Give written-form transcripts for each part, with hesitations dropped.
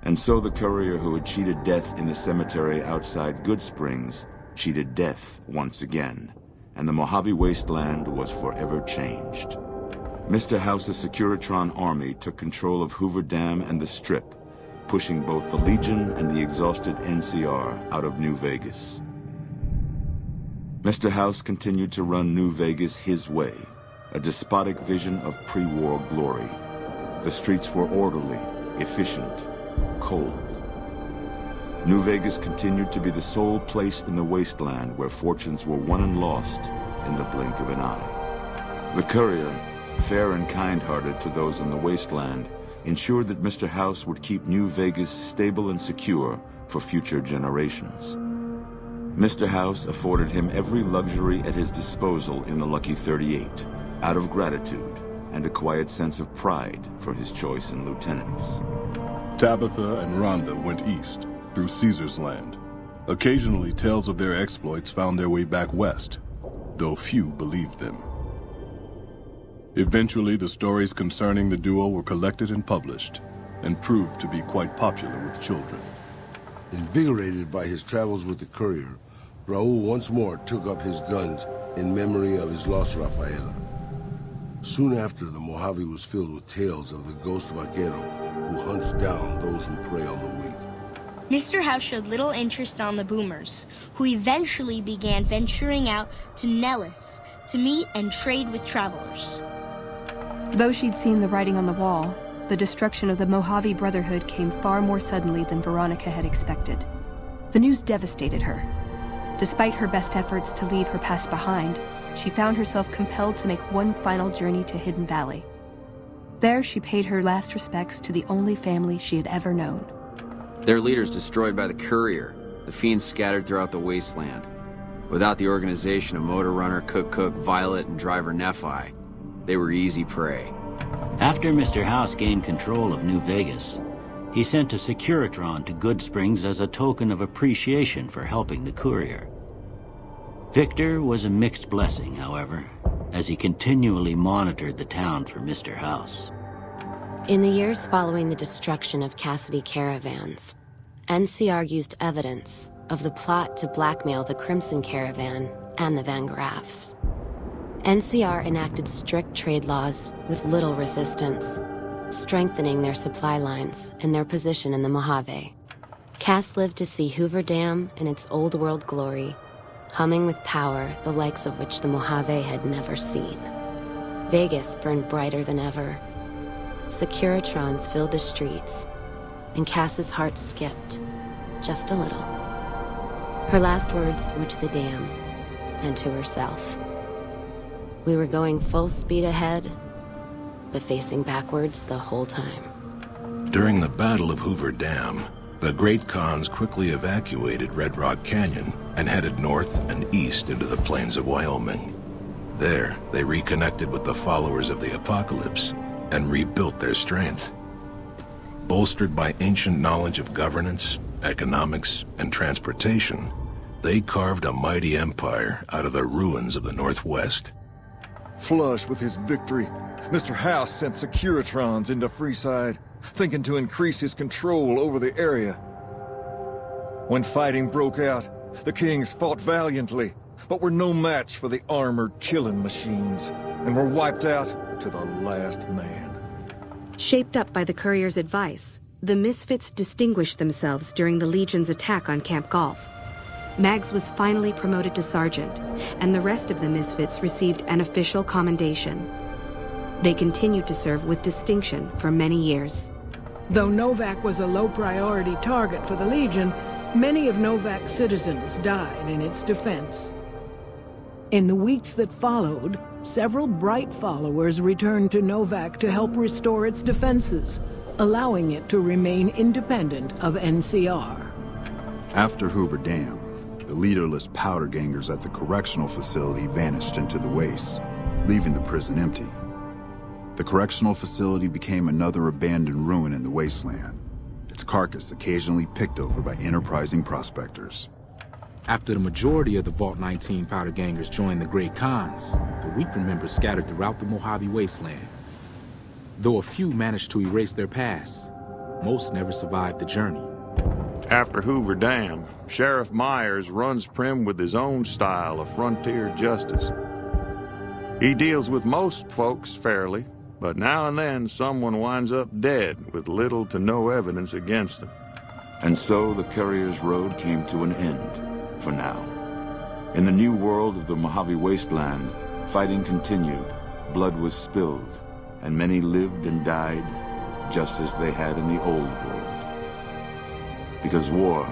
And so the courier who had cheated death in the cemetery outside Good Springs cheated death once again, and the Mojave Wasteland was forever changed. Mr. House's Securitron army took control of Hoover Dam and the Strip, pushing both the Legion and the exhausted NCR out of New Vegas. Mr. House continued to run New Vegas his way, a despotic vision of pre-war glory. The streets were orderly, efficient, cold. New Vegas continued to be the sole place in the wasteland where fortunes were won and lost in the blink of an eye. The courier, fair and kind-hearted to those in the wasteland, ensured that Mr. House would keep New Vegas stable and secure for future generations. Mr. House afforded him every luxury at his disposal in the Lucky 38, out of gratitude and a quiet sense of pride for his choice in lieutenants. Tabitha and Rhonda went east, through Caesar's Land. Occasionally, tales of their exploits found their way back west, though few believed them. Eventually, the stories concerning the duo were collected and published, and proved to be quite popular with children. Invigorated by his travels with the courier, Raul once more took up his guns in memory of his lost Rafaela. Soon after, the Mojave was filled with tales of the ghost vaquero who hunts down those who prey on the weak. Mr. House showed little interest on the boomers, who eventually began venturing out to Nellis to meet and trade with travelers. Though she'd seen the writing on the wall, the destruction of the Mojave Brotherhood came far more suddenly than Veronica had expected. The news devastated her. Despite her best efforts to leave her past behind, she found herself compelled to make one final journey to Hidden Valley. There, she paid her last respects to the only family she had ever known. Their leaders destroyed by the courier, the fiends scattered throughout the wasteland. Without the organization of Motor Runner, Cook, Violet, and Driver Nephi, they were easy prey. After Mr. House gained control of New Vegas, he sent a Securitron to Good Springs as a token of appreciation for helping the courier. Victor was a mixed blessing, however, as he continually monitored the town for Mr. House. In the years following the destruction of Cassidy caravans, NCR used evidence of the plot to blackmail the Crimson Caravan and the Van Graffs. NCR enacted strict trade laws with little resistance, strengthening their supply lines and their position in the Mojave. Cass lived to see Hoover Dam in its old world glory, humming with power the likes of which the Mojave had never seen. Vegas burned brighter than ever. Securitrons filled the streets, and Cass's heart skipped, just a little. Her last words were to the dam, and to herself. We were going full speed ahead, but facing backwards the whole time. During the Battle of Hoover Dam, the Great Khans quickly evacuated Red Rock Canyon and headed north and east into the plains of Wyoming. There, they reconnected with the followers of the Apocalypse and rebuilt their strength. Bolstered by ancient knowledge of governance, economics, and transportation, they carved a mighty empire out of the ruins of the Northwest. Flush with his victory, Mr. House sent Securitrons into Freeside, thinking to increase his control over the area. When fighting broke out, the Kings fought valiantly, but were no match for the armored killing machines, and were wiped out to the last man. Shaped up by the courier's advice, the Misfits distinguished themselves during the Legion's attack on Camp Golf. Mags was finally promoted to sergeant, and the rest of the Misfits received an official commendation. They continued to serve with distinction for many years. Though Novak was a low-priority target for the Legion, many of Novak's citizens died in its defense. In the weeks that followed, several bright followers returned to Novak to help restore its defenses, allowing it to remain independent of NCR. After Hoover Dam, the leaderless powder gangers at the correctional facility vanished into the wastes, leaving the prison empty. The correctional facility became another abandoned ruin in the wasteland, its carcass occasionally picked over by enterprising prospectors. After the majority of the Vault 19 powder gangers joined the Great Khans, the weaker members scattered throughout the Mojave wasteland. Though a few managed to erase their past, Most never survived the journey. After Hoover Dam, Sheriff Myers runs Primm with his own style of frontier justice. He deals with most folks fairly, but now and then someone winds up dead with little to no evidence against them. And so the Courier's Road came to an end, for now. In the new world of the Mojave Wasteland, fighting continued, blood was spilled, and many lived and died just as they had in the old world. Because war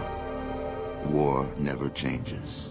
never changes.